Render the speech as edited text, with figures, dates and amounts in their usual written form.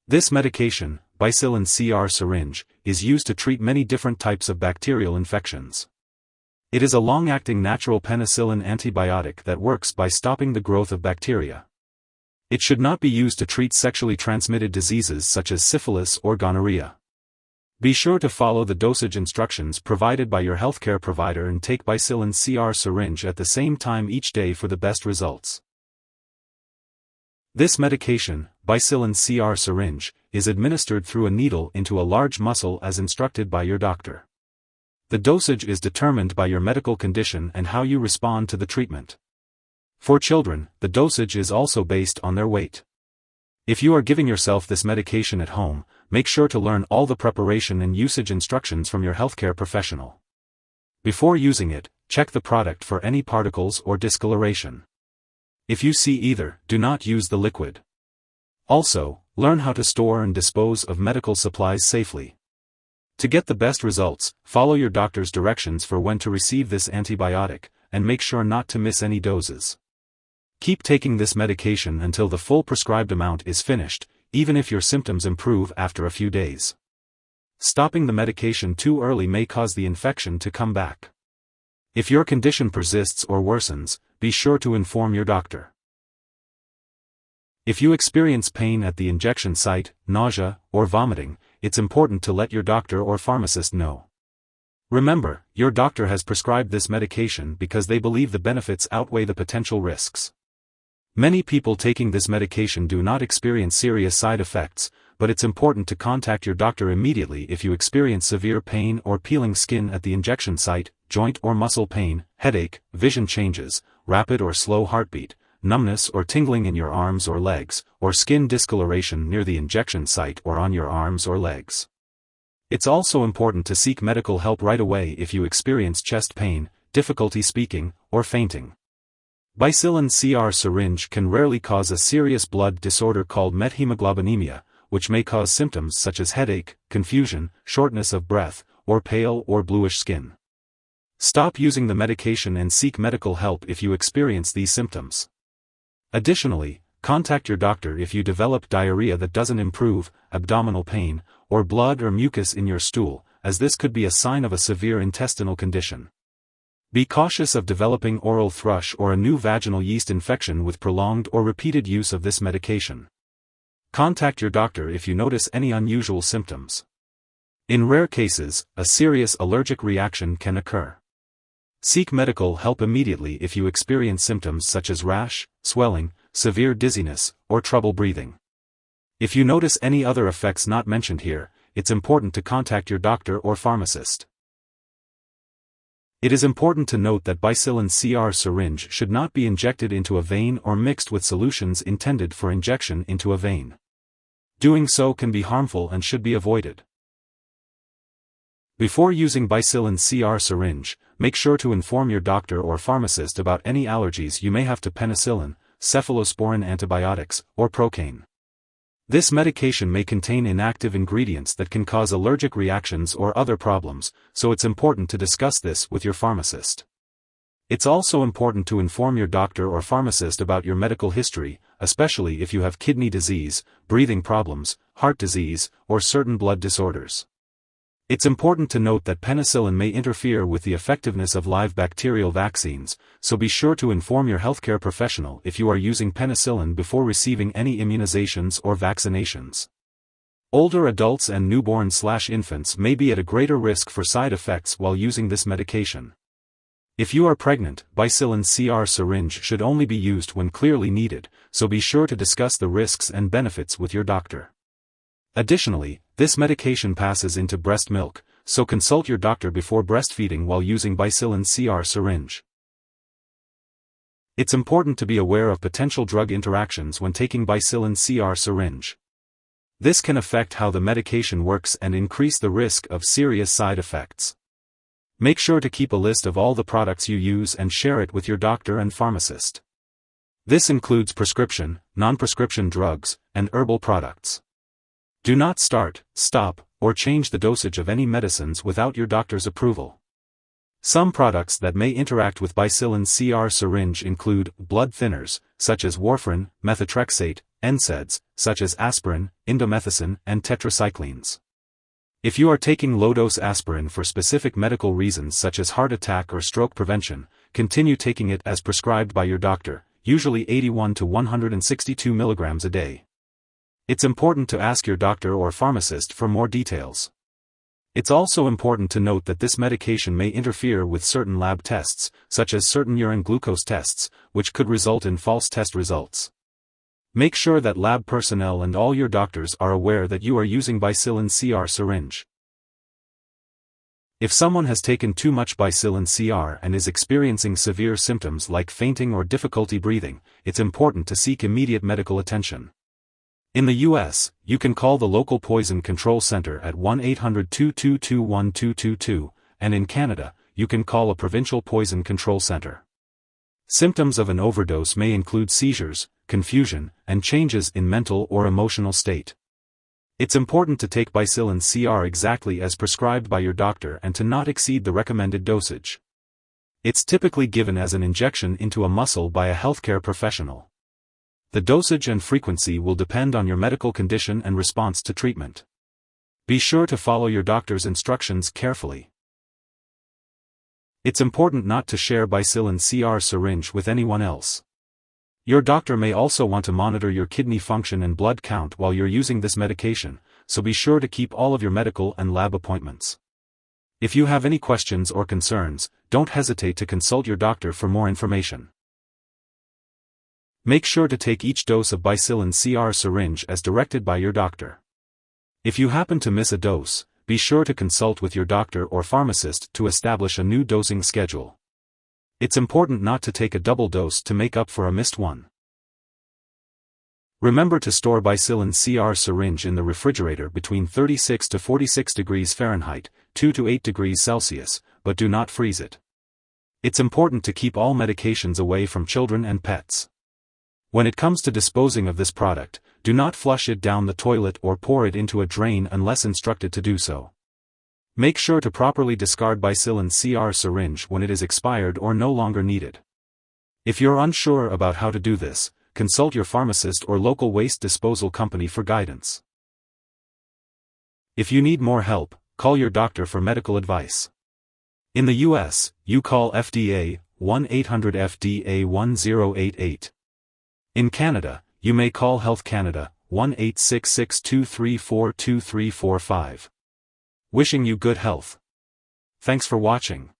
This medication, Bicillin C-R Syringe, is used to treat many different types of bacterial infections. It is a long-acting natural penicillin antibiotic that works by stopping the growth of bacteria. It should not be used to treat sexually transmitted diseases such as syphilis or gonorrhea. Be sure to follow the dosage instructions provided by your healthcare provider and take Bicillin C-R Syringe at the same time each day for the best results. This medication, Bicillin C-R Syringe, is administered through a needle into a large muscle as instructed by your doctor. The dosage is determined by your medical condition and how you respond to the treatment. For children, the dosage is also based on their weight. If you are giving yourself this medication at home, make sure to learn all the preparation and usage instructions from your healthcare professional. Before using it, check the product for any particles or discoloration. If you see either, do not use the liquid. Also, learn how to store and dispose of medical supplies safely. To get the best results, follow your doctor's directions for when to receive this antibiotic, and make sure not to miss any doses. Keep taking this medication until the full prescribed amount is finished, even if your symptoms improve after a few days. Stopping the medication too early may cause the infection to come back. If your condition persists or worsens, be sure to inform your doctor. If you experience pain at the injection site, nausea, or vomiting, it's important to let your doctor or pharmacist know. Remember, your doctor has prescribed this medication because they believe the benefits outweigh the potential risks. Many people taking this medication do not experience serious side effects, but it's important to contact your doctor immediately if you experience severe pain or peeling skin at the injection site, joint or muscle pain, headache, vision changes, rapid or slow heartbeat, numbness or tingling in your arms or legs, or skin discoloration near the injection site or on your arms or legs. It's also important to seek medical help right away if you experience chest pain, difficulty speaking, or fainting. Bicillin C-R Syringe can rarely cause a serious blood disorder called methemoglobinemia, which may cause symptoms such as headache, confusion, shortness of breath, or pale or bluish skin. Stop using the medication and seek medical help if you experience these symptoms. Additionally, contact your doctor if you develop diarrhea that doesn't improve, abdominal pain, or blood or mucus in your stool, as this could be a sign of a severe intestinal condition. Be cautious of developing oral thrush or a new vaginal yeast infection with prolonged or repeated use of this medication. Contact your doctor if you notice any unusual symptoms. In rare cases, a serious allergic reaction can occur. Seek medical help immediately if you experience symptoms such as rash, swelling, severe dizziness, or trouble breathing. If you notice any other effects not mentioned here, it's important to contact your doctor or pharmacist. It is important to note that Bicillin C-R Syringe should not be injected into a vein or mixed with solutions intended for injection into a vein. Doing so can be harmful and should be avoided. Before using Bicillin C-R Syringe, make sure to inform your doctor or pharmacist about any allergies you may have to penicillin, cephalosporin antibiotics, or procaine. This medication may contain inactive ingredients that can cause allergic reactions or other problems, so it's important to discuss this with your pharmacist. It's also important to inform your doctor or pharmacist about your medical history, especially if you have kidney disease, breathing problems, heart disease, or certain blood disorders. It's important to note that penicillin may interfere with the effectiveness of live bacterial vaccines, so be sure to inform your healthcare professional if you are using penicillin before receiving any immunizations or vaccinations. Older adults and newborn/infants may be at a greater risk for side effects while using this medication. If you are pregnant, Bicillin C-R Syringe should only be used when clearly needed, so be sure to discuss the risks and benefits with your doctor. Additionally, this medication passes into breast milk, so consult your doctor before breastfeeding while using Bicillin C-R Syringe. It's important to be aware of potential drug interactions when taking Bicillin C-R Syringe. This can affect how the medication works and increase the risk of serious side effects. Make sure to keep a list of all the products you use and share it with your doctor and pharmacist. This includes prescription, non-prescription drugs, and herbal products. Do not start, stop, or change the dosage of any medicines without your doctor's approval. Some products that may interact with Bicillin C-R Syringe include blood thinners, such as warfarin, methotrexate, NSAIDs, such as aspirin, indomethacin, and tetracyclines. If you are taking low-dose aspirin for specific medical reasons such as heart attack or stroke prevention, continue taking it as prescribed by your doctor, usually 81 to 162 mg a day. It's important to ask your doctor or pharmacist for more details. It's also important to note that this medication may interfere with certain lab tests, such as certain urine glucose tests, which could result in false test results. Make sure that lab personnel and all your doctors are aware that you are using Bicillin C-R Syringe. If someone has taken too much Bicillin C-R and is experiencing severe symptoms like fainting or difficulty breathing, it's important to seek immediate medical attention. In the U.S., you can call the local poison control center at 1-800-222-1222, and in Canada, you can call a provincial poison control center. Symptoms of an overdose may include seizures, confusion, and changes in mental or emotional state. It's important to take Bicillin C-R exactly as prescribed by your doctor and to not exceed the recommended dosage. It's typically given as an injection into a muscle by a healthcare professional. The dosage and frequency will depend on your medical condition and response to treatment. Be sure to follow your doctor's instructions carefully. It's important not to share Bicillin C-R Syringe with anyone else. Your doctor may also want to monitor your kidney function and blood count while you're using this medication, so be sure to keep all of your medical and lab appointments. If you have any questions or concerns, don't hesitate to consult your doctor for more information. Make sure to take each dose of Bicillin C-R Syringe as directed by your doctor. If you happen to miss a dose, be sure to consult with your doctor or pharmacist to establish a new dosing schedule. It's important not to take a double dose to make up for a missed one. Remember to store Bicillin C-R Syringe in the refrigerator between 36 to 46 degrees Fahrenheit, 2 to 8 degrees Celsius, but do not freeze it. It's important to keep all medications away from children and pets. When it comes to disposing of this product, do not flush it down the toilet or pour it into a drain unless instructed to do so. Make sure to properly discard Bicillin C-R Syringe when it is expired or no longer needed. If you're unsure about how to do this, consult your pharmacist or local waste disposal company for guidance. If you need more help, call your doctor for medical advice. In the U.S., you call FDA, 1-800-FDA-1088. In Canada, you may call Health Canada, 1-866-234-2345. Wishing you good health. Thanks for watching.